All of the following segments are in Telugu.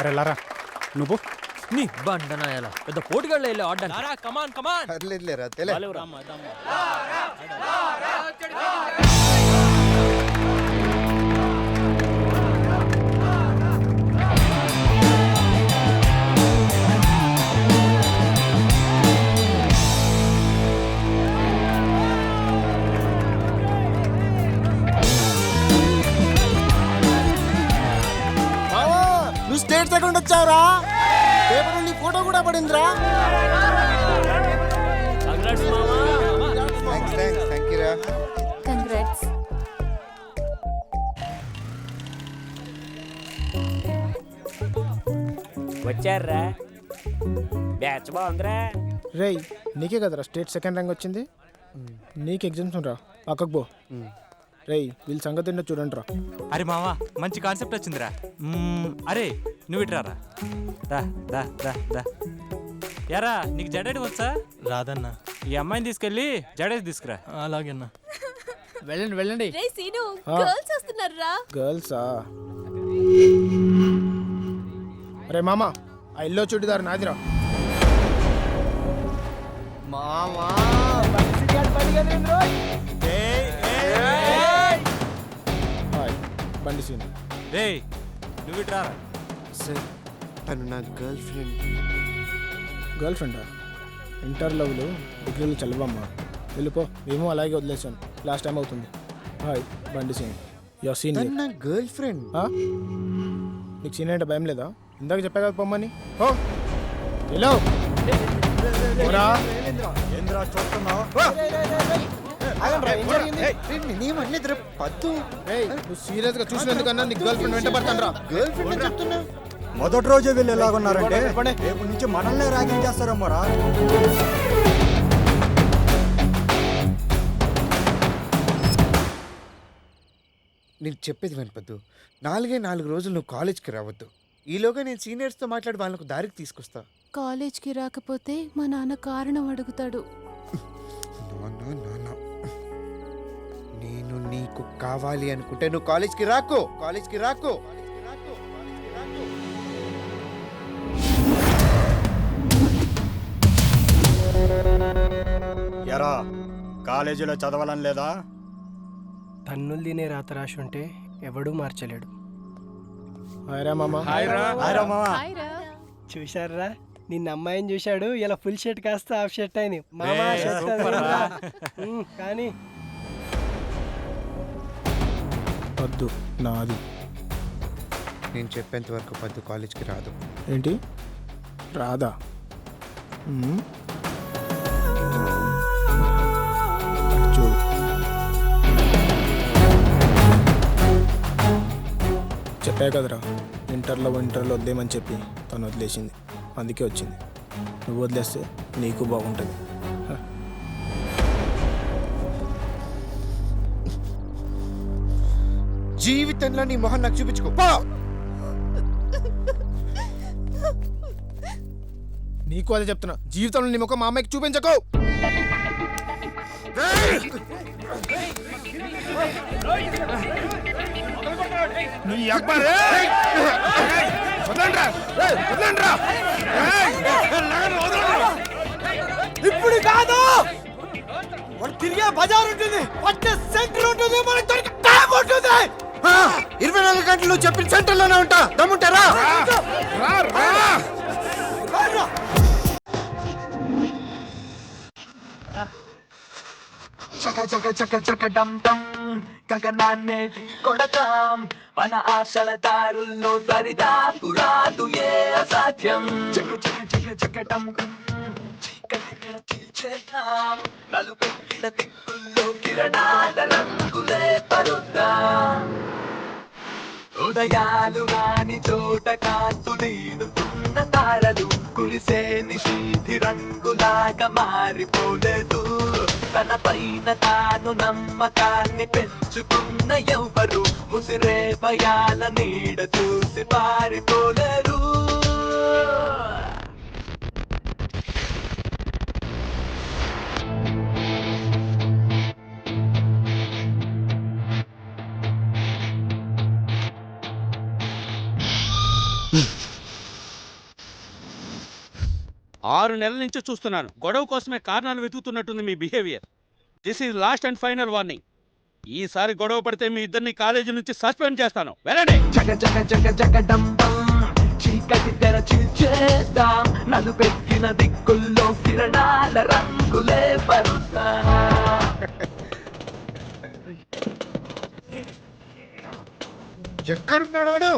అరే లారా నువ్వు నీ బండనాయాల పెద్ద పోటీగాళ్ళు వెళ్ళి ఆడడానికి కమాన్ కమాన్ లేరా తెలే నువ్వు స్టేట్ సెకండ్ వచ్చావురా. పేపర్ నీ ఫోటో కూడా పడిందిరా. కంగ్రాట్స్. వచ్చారా బ్యాచ్ బాగుందిరా. రేయ్ నీకే కదరా స్టేట్ సెకండ్ ర్యాంక్ వచ్చింది. నీకు ఎగ్జామ్స్ రా పక్కకు పో. రేయ్ వీళ్ళ సంగతి ఏంటో చూడండి రా. అరే మావా మంచి కాన్సెప్ట్ వచ్చిందిరా. అరే నువ్వు ఇట్రారా. దా దా దా దా యారా నీకు జడేటి వచ్చా? రాదన్నా. ఈ అమ్మాయిని తీసుకెళ్ళి జడేసి తీసుకురా. అలాగేనా. వెళ్ళండి వెళ్ళండి. రే సీను గర్ల్స్ వస్తున్నారా? గర్ల్సా? అరే మామా ఆ ఇల్లో చుడిదారు నాదిరా. మామా బండి సీన్. రే నువ్వు ఇట్రారా. సార్ తను నా గర్ల్ ఫ్రెండ్. గర్ల్ ఫ్రెండా? ఇంటర్ లవ్లు డిగ్రీలు చల్లవమ్మా. వెళ్ళిపో. ఏమో అలాగే వదిలేసాను. లాస్ట్ టైం అవుతుంది. హాయ్ బండి సీన్. Your senior. నా గర్ల్ ఫ్రెండ్. నీకు సీనియర్ అంటే భయం లేదా? ఇందాక చెప్పా కదా పొమ్మని. ఓ హలో నువ్వు సీరియస్ గా చూసినందుకన్నా నీకు గర్ల్ ఫ్రెండ్ వెంట పడతాను రా. గర్ల్ ఫ్రెండ్ చెప్తున్నా. మొదటి రోజే వీళ్ళు ఎలాగున్నారంటే రేపు నుంచి మనల్నే ర్యాగింగ్ చేస్తారమ్మరా. నేను చెప్పేది వినపద్దు. 4 రోజులు నువ్వు కాలేజ్కి రావద్దు. ఈలోగా నేను సీనియర్స్తో మాట్లాడి వాళ్ళకు దారికి తీసుకొస్తా. కాలేజ్కి రాకపోతే మా నాన్న కారణం అడుగుతాడు. నేను నీకు కావాలి అనుకుంటే నువ్వు కాలేజ్కి రాకు. ఎరా కాలేజీలో చదవాలని లేదా? తన్నులు తినే రాత రాసి ఉంటే ఎవడూ మార్చలేడు. హాయ్రా మామా. చూశారా నిన్న అమ్మాయిని చూశాడు. ఇలా ఫుల్ షర్ట్ కాస్త హాఫ్ షర్ట్ అయింది. మామా కానీ వద్దు నాది. నేను చెప్పేంత వరకు పద్దు కాలేజ్కి రాదు. ఏంటి రాదా? చూడు చెప్పా కదరా ఇంటర్లో వద్దేమని చెప్పి తను వదిలేసింది. అందుకే వచ్చింది. నువ్వు వదిలేస్తే నీకు బాగుంటుంది. జీవితంలో నీ మొహం నాకు చూపించుకో. నీకు అదే చెప్తున్నా. జీవితంలో నీ ముఖం మా అమ్మాయికి చూపించకు. ఇప్పుడు కాదు, వాడు తిరిగే బజార్ ఉంటుంది, పట్టే సెంటర్ ఉంటుంది, మనకి దొరికే టైం ఉంటుంది. 24 గంటలు చెప్పిన సెంటర్లోనే ఉంటా. దమ్ముంటారా? చక చక చక చక డం డం గగనాన్నే కొడతాం. మన ఆశల దారుల్లో దరిదాపు రాదు ఏ అసాధ్యం. చక చక చక చక డం చీకటిగా చీల్చేద్దాం. నలుపెట్టిన దిక్కుల్లో కిరణాల రంగులే పరుద్దాం. ఉదయాలు రాని చోట కాంతు నీడుతున్న తారలు కురిసే నిశీధి రంగులాగా మారిపోలేదు. తన పైన తాను నమ్మకాన్ని పెంచుకున్న ఎవ్వరు ముసిరే భయాల నీడ చూసి పారిపోలేరు. 6 నెలల నుంచి చూస్తున్నాను. గొడవ కోసమే కారణాలు వెతుకుతున్నట్టుంది మీ behaviour. This is last and final warning. ఈసారి గొడవ పడితే మీ ఇద్దరిని కాలేజీ నుంచి సస్పెండ్ చేస్తాను. వెళ్ళండి. జగ జగ జగ జగడంబం చీకటి తెర చీల్చేద్దాం నలుపెక్కిన దిక్కుల్లో కిరణాల రంగులే పరుస్తా ఎక్కడున్నాడు వాడు?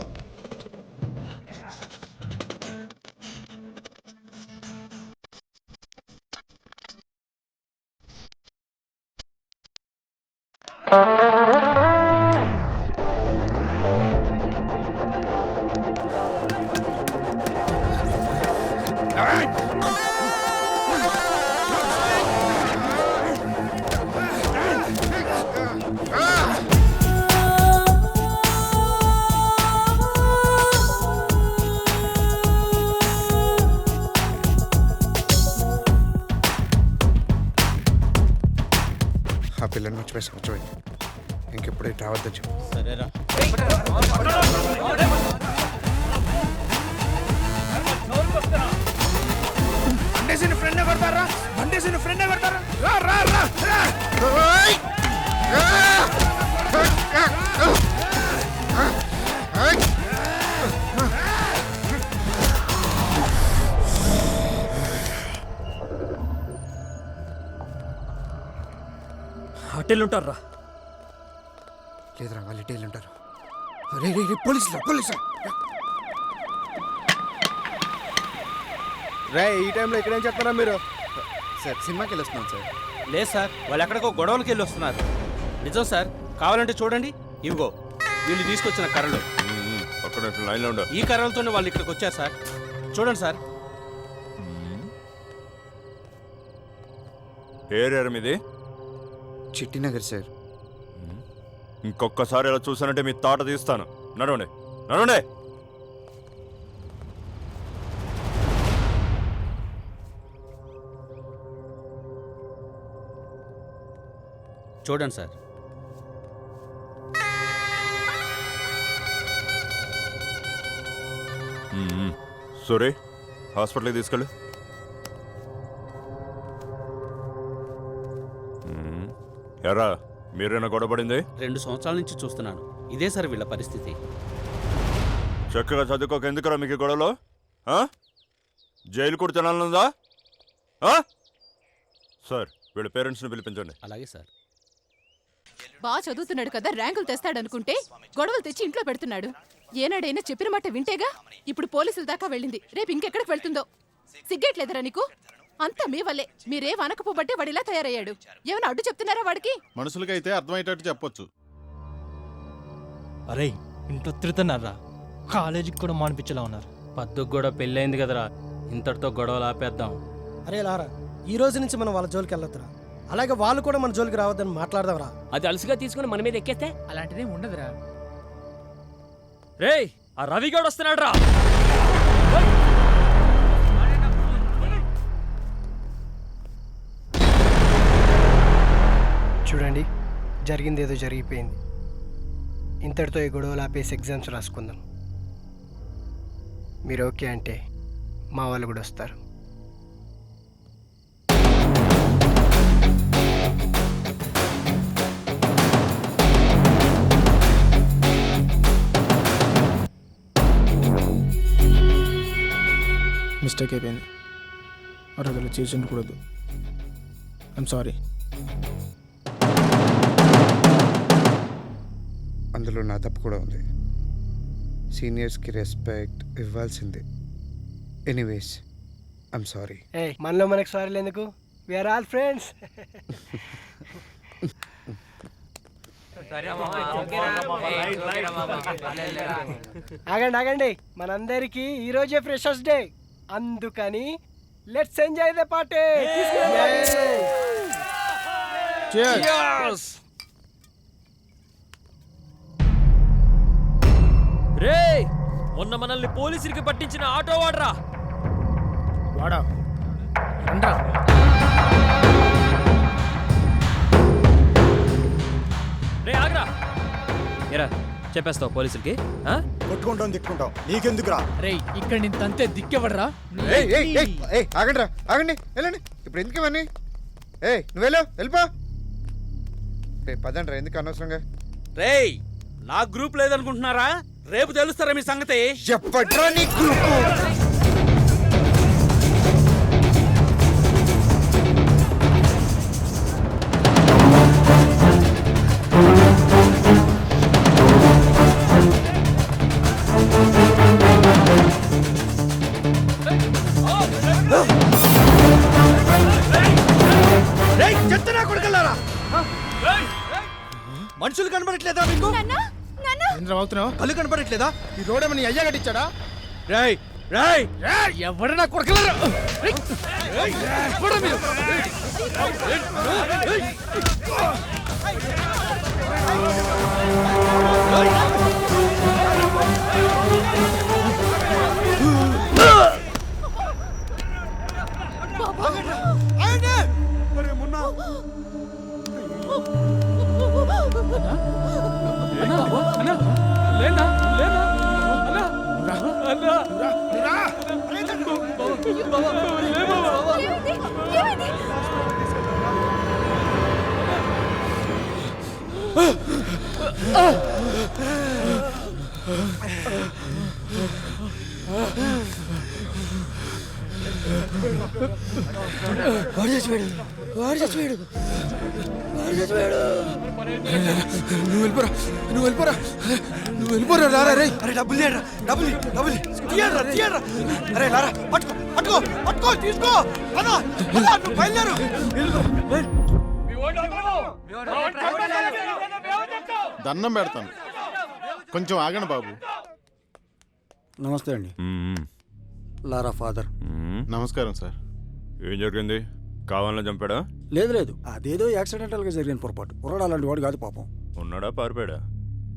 ఆ పిల్లని మర్చిపోయి సంవత్సరం ఇంకెప్పుడు రావద్దని చెప్పు. సరేరా. బండేసిన ఫ్రెండ్ కొడతారా, బండేసిన ఫ్రెండ్ కొడతారా. రా రా రా రా. అట్టెళ్ళుంటారా? లేదురా, వాళ్ళు ఇటేళ్ళు ఉంటారు. రే రే రే, పోలీసులు పోలీసులు. రే, ఈ టైంలో ఇక్కడేం చెప్తారా మీరు? సార్ సినిమాకి వెళ్ళొస్తున్నాం సార్. లేదు సార్, వాళ్ళు ఎక్కడికో గొడవలకి వెళ్ళి వస్తున్నారు. నిజం సార్, కావాలంటే చూడండి. ఇవిగో వీళ్ళు తీసుకొచ్చిన కర్రలు. ఈ కర్రలతోనే వాళ్ళు ఇక్కడికి వచ్చారు సార్. చూడండి సార్. ఏరియా మీది? చిట్టినగర్ సార్. ఇంకొకసారి ఇలా చూసానంటే మీ తాట తీస్తాను. నడవండి నడవండి. చూడండి సార్. సూరి, హాస్పిటల్కి తీసుకెళ్ళు. ఎరా, మీరేనా గొడవపడింది? 2 సంవత్సరాల నుంచి చూస్తున్నాను. ఇదే సార్ వీళ్ళ పరిస్థితి. చక్కగా చదువుకోక ఎందుకురా మీకు గొడవలో? జైలు కూడా తినాలనుందా? సార్, వీళ్ళ పేరెంట్స్ని పిలిపించండి. అలాగే సార్. బాగా చదువుతున్నాడు కదా, ర్యాంకులు తెస్తాడనుకుంటే గొడవలు తెచ్చి ఇంట్లో పెడుతున్నాడు. ఏనాడైనా చెప్పిన మాట వింటేగా. ఇప్పుడు పోలీసుల దాకా వెళ్ళింది, రేపు ఇంకెక్కడికి వెళ్తుందో. సిగ్గేట్లేదరా నీకు? అంతా మీ వల్లే. మీరేం అనకపోబట్టే వాడిలా తయారయ్యాడు. ఏమైనా అడ్డు చెప్తున్నారా వాడికి? మనుషులకైతే అర్థమయ్యేటట్టు చెప్పొచ్చు. అరే, ఇంట్లో తిరుగుతున్నారా? కాలేజీకి కూడా మానిపించేలా ఉన్నారు. పద్దుకు కూడా పెళ్ళైంది కదరా, ఇంతటితో గొడవలు ఆపేద్దాం. అరే లారా, ఈ రోజు నుంచి మనం వాళ్ళ జోలికి వెళ్ళొద్దురా. అలాగే వాళ్ళు కూడా మన జోలికి రావద్దని మాట్లాడదాంరా. అది అలసిగా తీసుకుని మన మీద ఎక్కేస్తే అలాంటిదే ఉండదురా. రేయ్, ఆ రవిగౌడ్ వస్తున్నాడు రా. చూడండి, జరిగింది ఏదో జరిగిపోయింది. ఇంతటితో ఈ గొడవలు ఆపేసి ఎగ్జామ్స్ రాసుకుందాం. మీరు ఓకే అంటే మా వాళ్ళు కూడా వస్తారు. మిస్టేక్ అయిపోయింది. అరగలు చేసి ఉండకూడదు. I'm sorry. అందులో నా తప్పు కూడా ఉంది. సీనియర్స్కి రెస్పెక్ట్ ఇవ్వాల్సిందే. Anyways, I'm sorry. మనలో మనకు సారీలు ఎందుకు? We are all friends. ఆగండి ఆగండి, మనందరికీ ఈరోజే ఫ్రెషర్స్ డే. అందుకని లెట్స్ ఎంజాయ్ ద పార్టీ. రేయ్, మొన్న మనల్ని పోలీసులకి పట్టించిన ఆటో వాడరా. వాడా రండ్రా. రే ఆగ్రా. ఎరా చెప్పేస్తావు పోలీసులకి? కొట్టుకుంటాం తిట్టుకుంటాం నీకెందుకురా? రేయ్ ఇక్కడ నేను తంతే దిక్కెవడరా? ఆగండి రా, ఆగండి, వెళ్ళండి. ఇప్పుడు ఎందుకు ఇవన్నీ? నువ్వు వెళ్ళిపో. పదండి రా, ఎందుకు అనవసరంగా? రేయ్ నా గ్రూప్ లేదనుకుంటున్నారా? రేపు తెలుస్తారా మీ సంగతి? చెప్పట్రా నీ గ్రూపు. మనుషులు కనబడట్లేదా మీకు? కళ్ళు కనపడట్లేదా? ఈ రోడ్ ఏమని అయ్యా కట్టించాడా? రేయ్ రేయ్ ఎవడన్నా కొడకలరా? నువ్వు వెళ్ళిపోరా రారా రే. అరే డబ్బులు లేరా? డబ్బులు తీయరా. అరే లారా, పట్టుకో తీసుకో. పద, నువ్వు బయలుదేరు. దండం పెడతాను, కొంచెం ఆగండి బాబు. నమస్తే అండి. లారా ఫాదర్. నమస్కారం సార్. ఏం జరిగింది? కావాలని చంపాడా? లేదు అదేదో యాక్సిడెంటల్ గా జరిగిన పొరపాటు. కుర్రాడు అలాంటి వాడు కాదు పాపం. ఉన్నాడా పారిపోయాడా?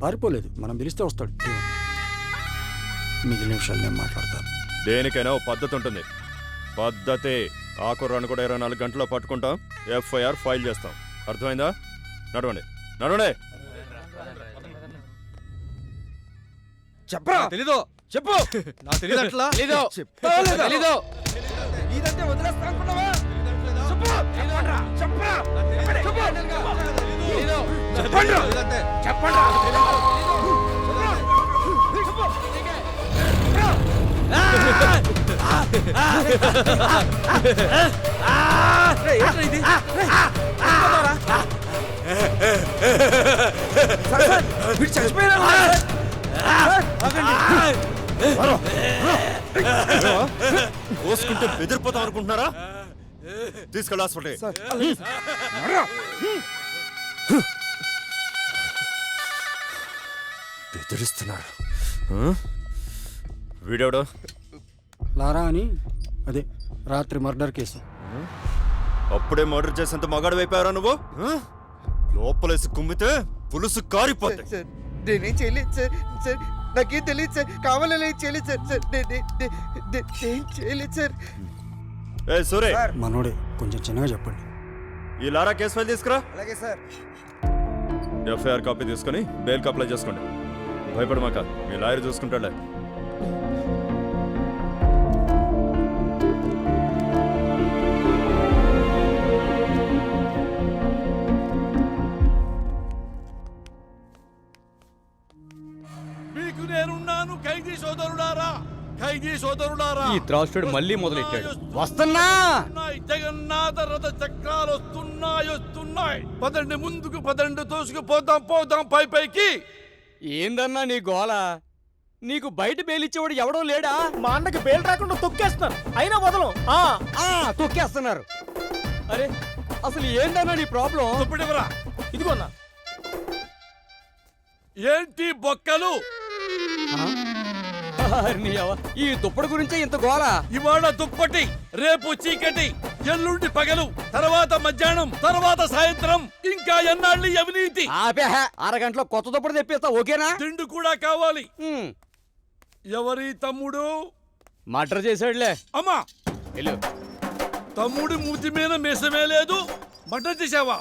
పారిపోలేదు, మనం పిలిస్తే వస్తాడు. మిగిలిన విషయాలు నేను మాట్లాడతాను. దేనికైనా ఓ పద్ధతి ఉంటుంది. పద్ధతి. ఆ కుర్రాన్ని కూడా 24 గంటల్లో పట్టుకుంటాం, FIR ఫైల్ చేస్తాం. అర్థమైందా? నడవండి. చెప్పరా? తెలీదు. చెప్పు. నాకు తెలియదు అట్లా. తెలీదు. ఇదంటే వదిలేస్తా అనుకున్నావా? కోసుకుంటే బెదిరిపోతాం అనుకుంటున్నారా? తీసుకెళ్ళి హాస్పిటల్. బెదిరిస్తున్నారు. వీడెవడో? లారా అని, అదే రాత్రి మర్డర్ కేసు. అప్పుడే మర్డర్ చేసేంత మగాడు అయిపోయారా నువ్వు? లోపలేసి కుమ్మితే పులుసు కారిపోతాయి. సార్ నేనేం చేయలేదు సార్. నాకేం తెలియదు సార్. కావాలని చేయలేదు సార్. నేను చేయలేదు సార్. సూరే, మనోడే, కొంచెం చిన్నగా చెప్పండి. ఈ లారా కేసు ఫైల్ తీసుకురా. అలాగే సార్. FIR కాపీ తీసుకొని బెయిల్కి అప్లై చేసుకోండి. భయపడమాక, మీ లాయర్ చూసుకుంటాడులే. మీకు నేనున్నాను ఖైదీ సోదరులారా. ఈ త్రాసుడు మళ్ళీ మొదలెట్టాడు. వస్తున్నా. జగన్నాథ రథ చక్రాలు వస్తున్నాయి. పదండి ముందుకు, పదండి తోసుకుపోదాం పైకి. ఏందన్నా నీ గోల? నీకు బయట బెయిలిచ్చేవాడు ఎవడో లేడా? మా అన్నకి బెయిల్ రాకుండా తొక్కేస్తున్నారు, అయినా వదలం. తొక్కేస్తున్నారు. అరే అసలు ఏందన్నా నీ ప్రాబ్లం? దుప్పటివరా? ఇదిగోన్నా. ఏంటి బొక్కలు? ఈ దుప్పటి గురించే ఇంత గోల. ఇవాళ దుప్పటి, రేపు చీకటి, ఎల్లుండి పగలు, తర్వాత మధ్యాహ్నం, తర్వాత సాయంత్రం. ఇంకా ఎన్నాళ్ళు అవినీతి? అరగంటలో కొత్త దుప్పటి తెప్పిస్తా, ఓకేనా? తిండి కూడా కావాలి. ఎవరి తమ్ముడు? మర్డర్ చేశాడులే. అమ్మా, వెళ్ళు. తమ్ముడి మూతి మీద మీసమే లేదు, మర్డర్ చేసావా?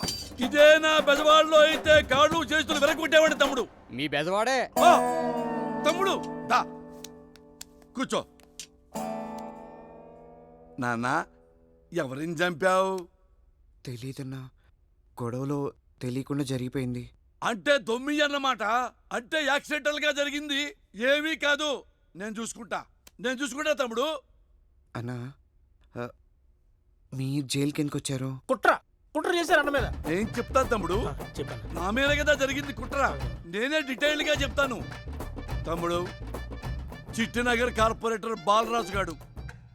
ఇదే నా బెజవాడలో అయితే కాళ్ళు చేతులు వెరగొట్టేవాడి తమ్ముడు. మీ బెజవాడే. తమ్ముడు దా కూర్చో. నాన్న ఎవరిని చంపావు? తెలీదన్నా, గొడవలో తెలియకుండా జరిగిపోయింది. అంటే దొమ్మి అన్నమాట. అంటే యాక్సిడెంటల్ గా జరిగింది, ఏమీ కాదు. నేను చూసుకుంటా తమ్ముడు. అన్నా, మీరు జైలుకి ఎందుకు వచ్చారు? కుట్ర చేశారు అన్న మీద. నేను చెప్తాను తమ్ముడు. చెప్పాను. నా మీద కదా జరిగింది కుట్ర. నేనే డీటెయిల్ గా చెప్తాను తమ్ముడు. చిట్టినగర్ కార్పొరేటర్ బాలరాజు గాడు,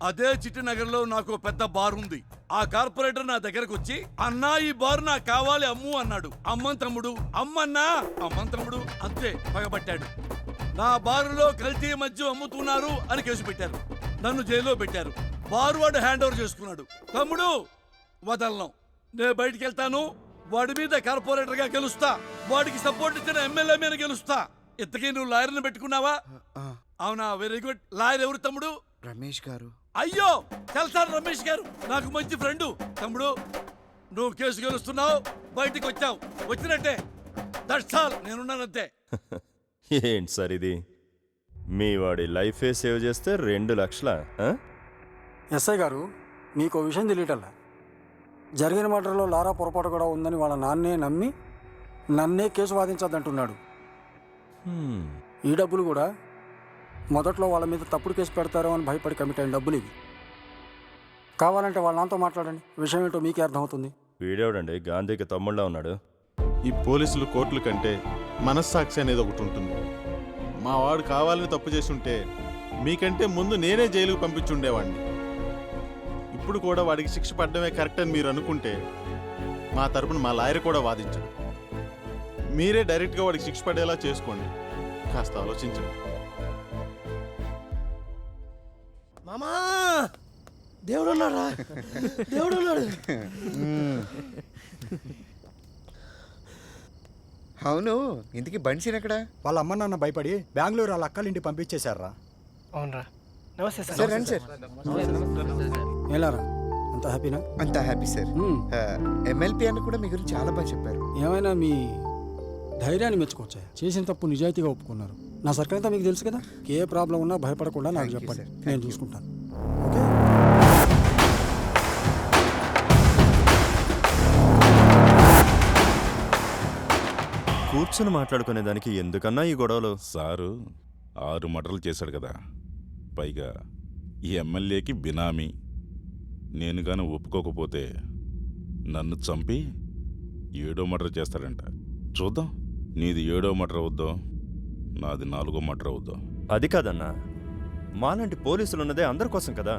అదే చిట్టినగర్లో నాకు పెద్ద బార్ ఉంది. ఆ కార్పొరేటర్ నా దగ్గరకు వచ్చి, అన్నా ఈ బార్ నాకు కావాలి అమ్ము అన్నాడు. అమ్మన్ తమ్ముడు, అమ్మన్నా అమ్మన్ తమ్ముడు, అంతే పగబట్టాడు. నా బారులో కల్తీ మద్యం అమ్ముతున్నారు అని కేసు పెట్టారు. నన్ను జైల్లో పెట్టారు. బారు వాడు హ్యాండ్ ఓవర్ చేసుకున్నాడు. తమ్ముడు వదలను, నేను బయటికి వెళ్తాను. వాడి మీద కార్పొరేటర్ గా గెలుస్తా. వాడికి సపోర్ట్ ఇచ్చిన ఎమ్మెల్యే మీద గెలుస్తా. ఇంతకీ నువ్వు లాయర్ని పెట్టుకున్నావా? అవునా, వెరీ గుడ్. లాయర్ ఎవరు తమ్ముడు? రమేష్ గారు. అయ్యో తెలుసాను, రమేష్ గారు నాకు మంచి ఫ్రెండు. తమ్ముడు నువ్వు కేసు గెలుస్తున్నావు, బయటికి వచ్చావు, వచ్చినట్టే. దట్స్ ఆల్, నేనున్నానంతే. ఏంటి సార్ ఇది? మీ వాడి లైఫే సేవ్ చేస్తే 2 లక్షల? ఎస్ఐ గారు, మీకు విషయం తెలియటల్లా. జరిగిన మర్డర్లో లారా పొరపాటు కూడా ఉందని వాళ్ళ నాన్నే నమ్మి నన్నే కేసు వాదించద్దంటున్నాడు. ఈ డబ్బులు కూడా మొదట్లో వాళ్ళ మీద తప్పుడు కేసు పెడతారో అని భయపడి కమిట్ అయిన డబ్బులు ఇవి. కావాలంటే వాళ్ళ నాన్నతో మాట్లాడండి, విషయం ఏంటో మీకే అర్థమవుతుంది. వీడేవడండి గాంధీకి తమ్ముళ్ళ ఉన్నాడు? ఈ పోలీసులు కోర్టుల కంటే మనస్సాక్షి అనేది ఒకటి ఉంటుంది. మా వాడు కావాలని తప్పు చేసి ఉంటే మీకంటే ముందు నేనే జైలుకు పంపించుండేవాడిని. ఇప్పుడు కూడా వాడికి శిక్ష పడడమే కరెక్ట్ అని మీరు అనుకుంటే మా తరపున మా లాయర్ కూడా వాదించండి. మీరే డైరెక్ట్గా వాడికి శిక్ష పడేలా చేసుకోండి. కాస్త ఆలోచించండి. మామా, దేవుడు ఉన్నాడా? దేవుడు ఉన్నాడు. అవును, ఇంతకీ బన్సీన్ ఎక్కడ? వాళ్ళ అమ్మ నాన్న భయపడి బెంగళూరు వాళ్ళ అక్కలింటి పంపించేశారా? అవునరా. నమస్తే సార్. సార్ రండి సార్. ఏలారా, అంత హ్యాపీనా? అంతా హ్యాపీ సార్. ఎమ్మెల్పీ అని కూడా మీ గురించి చాలా బాగా చెప్పారు. ఏమైనా మీ ధైర్యాన్ని మెచ్చుకోవచ్చా? చేసిన తప్పు నిజాయితీగా ఒప్పుకున్నారు. నా సర్కిల్ అంతా మీకు తెలుసు కదా. ఏ ప్రాబ్లం ఉన్నా భయపడకుండా నాకు చెప్పండి, నేను చూసుకుంటాను. ఓకే. కూర్చొని మాట్లాడుకునే దానికి ఎందుకన్నా ఈ గొడవలు? సారు 6 మర్డర్లు చేశాడు కదా, పైగా ఈ ఎమ్మెల్యేకి బినామీ. నేను గాని ఒప్పుకోకపోతే నన్ను చంపి 7వ మర్డర్ చేస్తాడంట. చూద్దాం, నీది 7వ మర్డర్ అవుద్దో, నాది 4వ మర్డర్ అవుద్దో. అది కాదన్నా, మాలాంటి పోలీసులు ఉన్నదే అందరి కోసం కదా.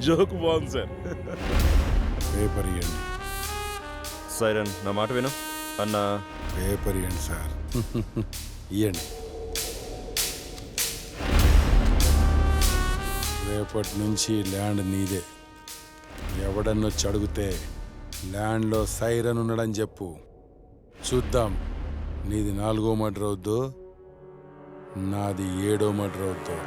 జోక్ బాగుంది సార్. పేపర్ ఇవ్వండి. సైరన్, నా మాట విను అన్నా. పేపర్ ఇవ్వండి సార్. ఇవ్వండి. రేపటి నుంచి ల్యాండ్ నీదే. ఎవడన్నొచ్చి అడిగితే ల్యాండ్లో సైరన్ ఉన్నాడని చెప్పు. చూద్దాం నీది 4వ మర్డర్ అవుద్దో, నాది 7వ మర్డర్ అవుద్దో.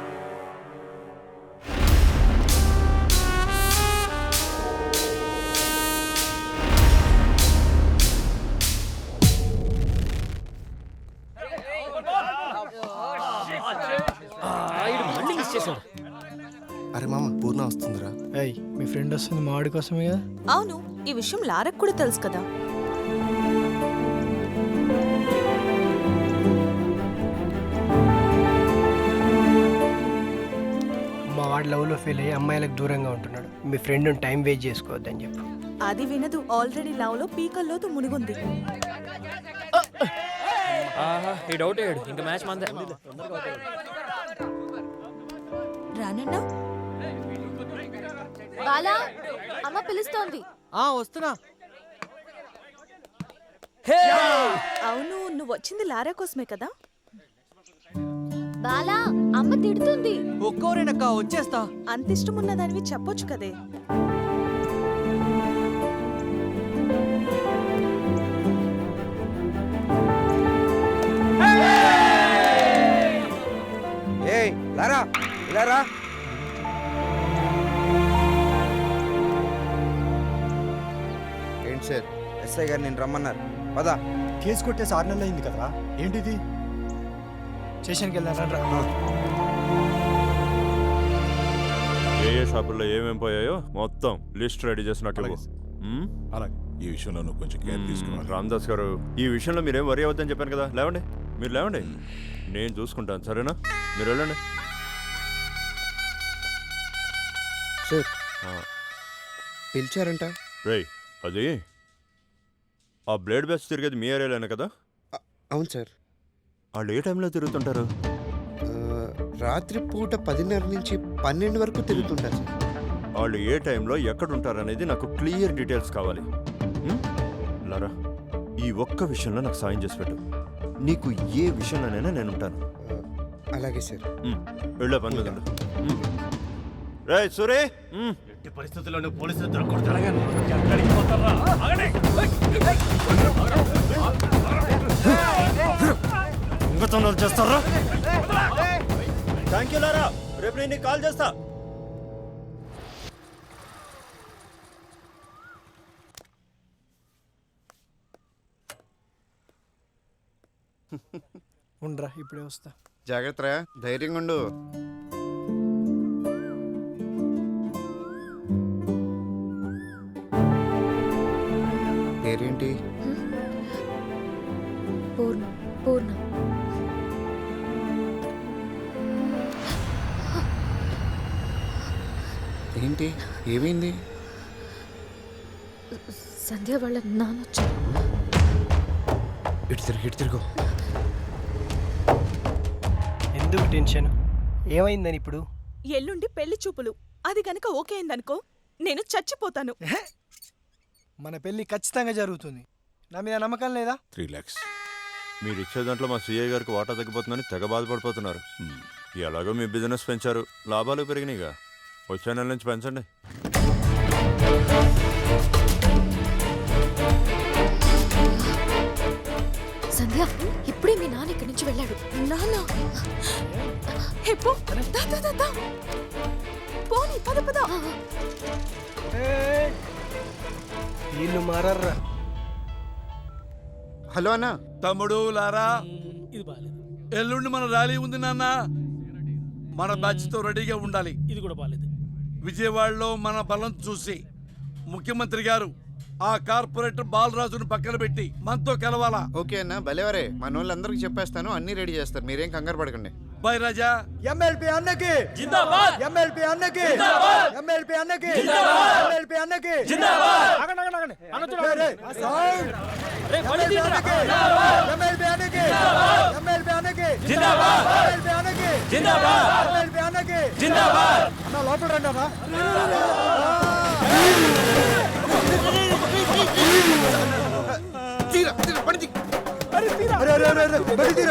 అరే మామ, పూర్ణ వస్తుందిరా. ఏయ్, మీ ఫ్రెండ్ వస్తుంది మా వాడి కోసమే కదా. అవును, ఈ విషయం లారకు కూడా తెలుసు కదా. మా వాడి లవ్లో ఫెయిల్ అయ్యి అమ్మాయిలకు దూరంగా ఉంటున్నాడు. మీ ఫ్రెండ్ టైం వేస్ట్ చేసుకోవద్దని చెప్పు. అది వినదు. ఆల్రెడీ లవ్ లో పీకల్లోతో మునిగుంది. ఈ డౌట్ అయ్యాడు. ఇంకా మ్యాచ్ మందే. రానన్నా. బాలా, అమ్మ పిలుస్తోంది. వస్తున్నా. అవును, నువ్వు వచ్చింది లారా కోసమే కదా. బాలా, అమ్మ తిడుతుంది. ఒక్కోరేనక్క, వచ్చేస్తా. అంత ఇష్టం ఉన్నదానివి చెప్పొచ్చు కదే. ఏయ్ లారా, లారా. ఏంటి సార్, ఎస్ఐ గారు నేను రమ్మన్నారు. పదా. కేసు కొట్టేసి 6 నెలలు అయింది కదరా, ఏంటిది? స్టేషన్కి వెళ్ళారా? ఏ ఏ షాపుల్లో ఏమేం పోయాయో మొత్తం లిస్ట్ రెడీ చేసినట్లు. అలాగే ఈ విషయంలో నువ్వు కొంచెం కేర్ తీసుకోవాలి. రామదాస్ గారు, ఈ విషయంలో మీరేం వరి అవ్వద్దని చెప్పాను కదా. లేవండి, మీరు లేవండి, నేను చూసుకుంటాను, సరేనా? మీరు వెళ్ళండి. సార్ పిలిచారంట. రేయ్, అది ఆ బ్లేడ్ బ్యాచ్ తిరిగేది మీ ఏరియాలోనే కదా? అవును సార్. వాళ్ళు ఏ టైంలో తిరుగుతుంటారు? రాత్రి పూట 10:30 నుంచి 12 వరకు తిరుగుతుంటారు సార్. వాళ్ళు ఏ టైంలో ఎక్కడ ఉంటారనేది నాకు క్లియర్ డీటెయిల్స్ కావాలి. లారా, ఈ ఒక్క విషయంలో నాకు సాయం చేసి పెట్టు. నీకు ఏ విషయంలోనైనా నేను ఉంటాను. అలాగే సార్. వెళ్ళే పని మీద. రే సూరే, ఎట్టి పరిస్థితుల్లోనూ పోలీసులు దొరకకూడదు. ఎక్కడికి పోతారా? దొంగతనాలు చేస్తారా? థ్యాంక్ యూ లారా, రేపు నేను నీకు కాల్ చేస్తా. ఉండరా, ఇప్పుడే వస్తా. జాగ్రత్త, ధైర్యంగా ఉండు. పేరేంటి? పూర్ణ. పూర్ణ. ఏంటి, ఏమైంది? సంధ్య వాళ్ళ నాన్న వచ్చారు. ఇటు తిరుగు. ఎందుకు టెన్షన్? ఏమైందని ఇప్పుడు? ఎల్లుండి పెళ్లి చూపులు. అది గనక ఓకే అయిందనుకో, నేను చచ్చిపోతాను. మన పెళ్లి ఖచ్చితంగా జరుగుతుంది. నా మీద నమ్మకం లేదా? 3 lakhs. మీరు ఇచ్చే దాంట్లో మా సిఐ గారికి వాటా తగ్గిపోతుందని తెగ బాధపడిపోతున్నారు. ఎలాగో మీ బిజినెస్ పెంచారు, లాభాలు పెరిగినాయిగా. వచ్చే నెల నుంచి పెంచండి. సంధ్య, ఇప్పుడే మీ నాన్న ఇక్కడి నుంచి వెళ్ళాడు. నాన్న పోనీ, పద పద. వీళ్ళు మారర్రా. హలో అన్న. తమ్ముడు లారా, ఇది బాలేదు. ఎల్లుండి మన ర్యాలీ ఉంది నాన్న. మన బ్యాచ్ తో రెడీగా ఉండాలి. ఇది కూడా బాలేదు. విజయవాడలో మన బలం చూసి ముఖ్యమంత్రి గారు ఆ కార్పొరేటర్ బాలరాజును పక్కన పెట్టి మనతో కలవాలా? ఓకే అన్న, భలేవరే. మన వాళ్ళందరికీ చెప్పేస్తాను, అన్ని రెడీ చేస్తారు, మీరేం కంగారు పడకండి. బాయ్ రాజా. ఎమ్మెల్పీ అన్నకి జిందాబాద్. ఎమ్మెల్పీ అన్నకి జిందాబాద్. ఎమ్మెల్పీ అన్నకి జిందాబాద్. ఎమ్మెల్పీ అన్నకి జిందాబాద్. ఆగండి. సౌండ్. రే బండి తీయరా. ఎమ్మెల్పీ అన్నకి ఎమ్మెల్పీ అన్నకి జిందాబాద్. ఎమ్మెల్పీ అన్నకి జిందాబాద్. ఎమ్మెల్పీ అన్నకి జిందాబాద్. అన్న లోపల రండి అన్న.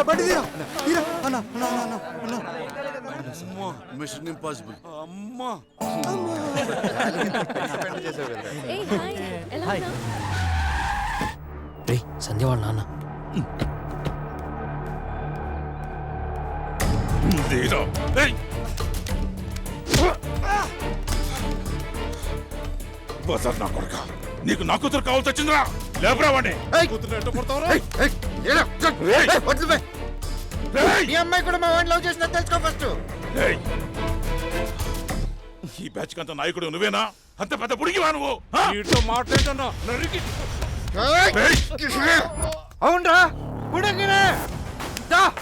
బండి తీరా. అన్న అమ్మా, మిషన్ ఇంపాసిబుల్. అమ్మా, రే సంధ్య వాళ్ళ నాన్న. నా కొడుక, నీకు నా కూతురు కావాల్సి వచ్చిందిరా. లేపరా వాడిని. ఈ అమ్మాయి కూడా మా వాడిని లవ్ చేసినా తెలుసుకో ఫస్ట్. ఈ బ్యాచ్ కంత నాయకుడు నువ్వేనా? అంత పెద్ద పుడిగివా నువ్వు? వీటితో మాట్లాడుతున్నా. అవునరా, పుడగినే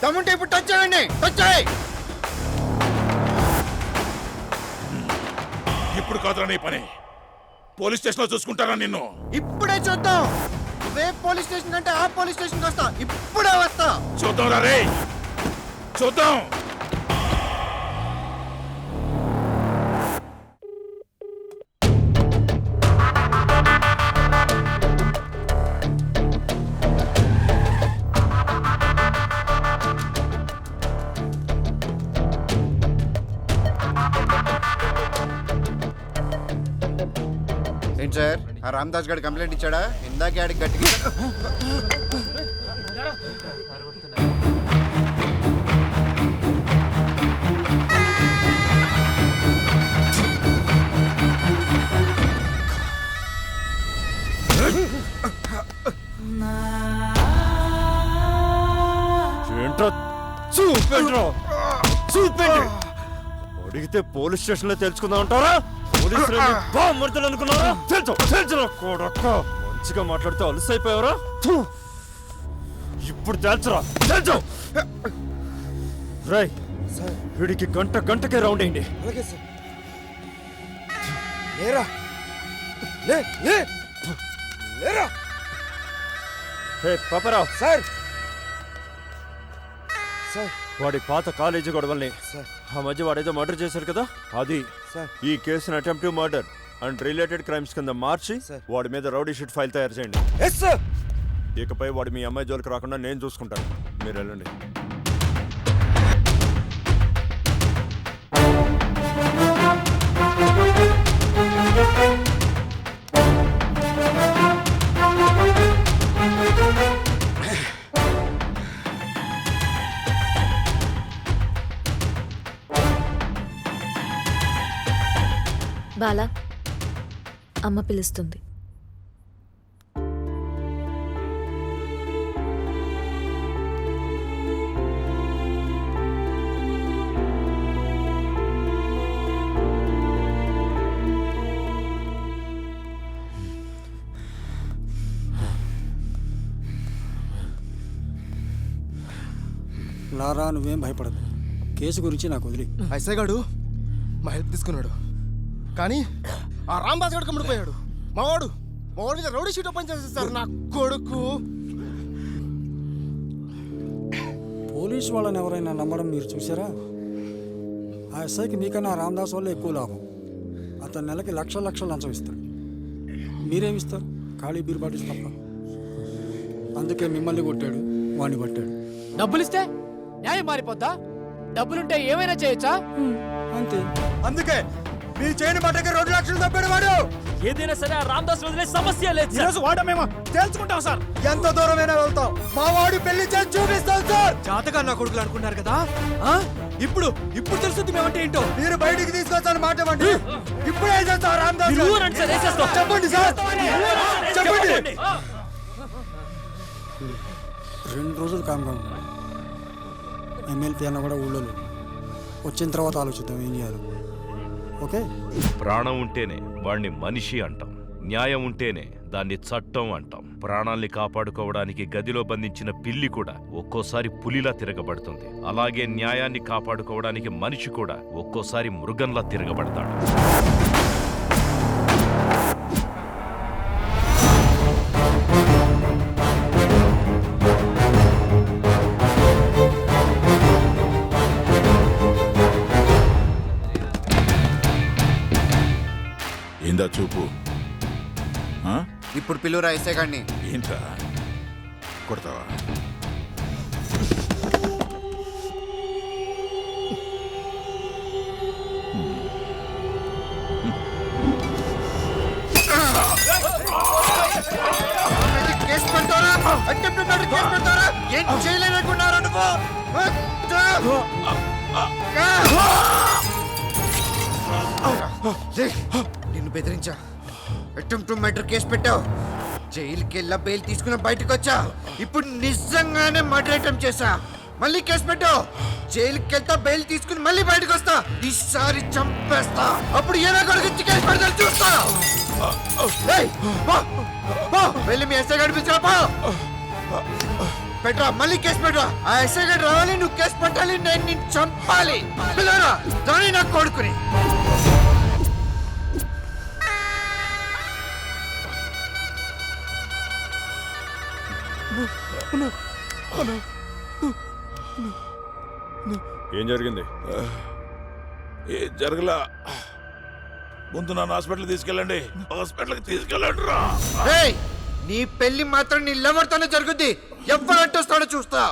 తమ్ముంటే ఇప్పుడు టచ్ చేయండి. టచ్ చేయి. ఇప్పుడు కాదురా నీ పని. పోలీస్ స్టేషన్ లో చూసుకుంటారా నిన్ను. ఇప్పుడే చూద్దాం. ఏ పోలీస్ స్టేషన్ అంటే ఆ పోలీస్ స్టేషన్కి వస్తా. ఇప్పుడే వస్తా. చూద్దాం రే, చూద్దాం. ఏంటి సార్, ఆ రామదాస్ గారు కంప్లైంట్ ఇచ్చాడా? ఇందాకే ఆడికి గట్టిగా అడిగితే పోలీస్ స్టేషన్ లో తెలుసుకుందాం అంటారా? పోలీసులు మృతులు అనుకున్నారా? తెలుసు కొడక్క. మంచిగా మాట్లాడితే అలసైపోయావరా? ఇప్పుడు తెలుసురా, తెలుసు. రై వీడికి గంటకే రౌండ్ అయ్యండి. అలాగే సార్. లేరా లే లే లేరా. హే పాపరావు సార్ సార్ వాడి పాత కాలేజీ గొడవల్ని సార్ ఆ మధ్య వాడేదో మర్డర్ చేశారు కదా, అది సార్. ఈ కేసును attempted murder and related crimes కింద మార్చి వాడి మీద రౌడీ షీట్ ఫైల్ తయారు చేయండి. Yes sir. ఇకపై వాడు మీ అమ్మాయి జోలికి రాకుండా నేను చూసుకుంటాను. మీరు వెళ్ళండి. బాలా, అమ్మ పిలుస్తుంది. లారా, నువ్వేం భయపడదు. కేసు గురించి నాకు వదిలి. ఐసే గాడు మా హెల్ప్ తీసుకున్నాడు, కానీ ఆ రాంబాస్ గడు కమ్ముడిపోయాడు. మావాడు మీద రౌడీ షీట్ ఓపెన్ చేసేస్తారు నా కొడుకు. పోలీసు వాళ్ళని ఎవరైనా నమ్మడం మీరు చూసారా? ఆ ఎస్ఐకి మీకన్నా రామదాస్ వల్ల ఎక్కువ లాభం. అతను నెలకి లక్షలు లంచం ఇస్తాడు. మీరేమిస్తారు? ఖాళీ బీర్ బాటిల్స్ తప్ప. అందుకే మిమ్మల్ని కొట్టాడు, వాణ్ణి పట్టాడు. డబ్బులిస్తే న్యాయం మారిపోద్దా? డబ్బులుంటే ఏమైనా చేయొచ్చా? అంతే. అందుకే మీ చేయని మాటకి 2 లక్షలు తప్పాడు వాడు. ఏదైనా సరే ఆ రామదాస్ వదిలే సమస్య లేదు. ఈరోజు వాడమేమో తేల్చుకుంటాం సార్. ఎంత దూరమైనా వెళ్తాం. మా వాడు పెళ్లి చేసి చూపిస్తాం సార్. జాతగా నా కొడుకులు అనుకున్నారు కదా, ఇప్పుడు తెలుస్తుంది మేమంటే ఏంటో. మీరు బయటికి తీసుకొచ్చాను మాట ఇవ్వండి. ఇప్పుడు ఏం చేస్తావు రామదాస్? చెప్పండి సార్, చెప్పండి. 2 రోజులు కామ్గా ఉన్నాడు. ఎమ్మెల్పీ అన్న కూడా ఊళ్ళో లేడు. వచ్చిన తర్వాత ఆలోచిద్దాం ఏం చేయాలి. ఓకే. ప్రాణం ఉంటేనే వాణ్ణి మనిషి అంటాం, న్యాయం ఉంటేనే దాన్ని చట్టం అంటాం. ప్రాణాల్ని కాపాడుకోవడానికి గదిలో బంధించిన పిల్లి కూడా ఒక్కోసారి పులిలా తిరగబడుతుంది. అలాగే న్యాయాన్ని కాపాడుకోవడానికి మనిషి కూడా ఒక్కోసారి మృగంలా తిరగబడతాడు. ఏందా చూపు? ఇప్పుడు పిలువురా ఎస్ఐ గాడిని. ఏంట్రా కొడతావా? కేసు పెడతారా? అటెంప్ట్ మర్డర్ కేసు పెడతారా? ఏం చేయలేదనుకున్నారా నువ్వు? నిన్ను బెదిరించా, అటెంప్ట్ మర్డర్ కేసు పెట్టావు, జైలుకి వెళ్ళా బెయిల్ తీసుకుని బయటకు వచ్చా. ఇప్పుడు నిజంగానే మర్డర్ అటెంప్ట్ చేశా, మళ్ళీ కేసు పెట్టావు. జైలుకి వెళ్తా, బెయిల్ తీసుకుని మళ్ళీ బయటకు వస్తా. ఈసారి చంపేస్తా. అప్పుడు ఏదో కొడుకు కేసు పెడతా చూస్తా. వెళ్ళి మీ ఎస్ఐ గారి పిలిచా. పెట్టరా, మళ్ళీ కేసు పెట్టరా. ఆ ఎస్ఐ గారు రావాలి, నువ్వు కేసు పెట్టాలి, నేను నిన్ను చంపాలి. పిల్లరా దాని నా కొడుకుని. ఏం జరిగింది? ఏం జరగలా. ముందు నన్ను హాస్పిటల్ తీసుకెళ్ళండి. హాస్పిటల్కి తీసుకెళ్ళండి రా. నీ పెళ్లి మాత్రం నీ లవర్తోనే జరుగుద్ది. ఎవరు అడ్డొస్తాడో చూస్తా.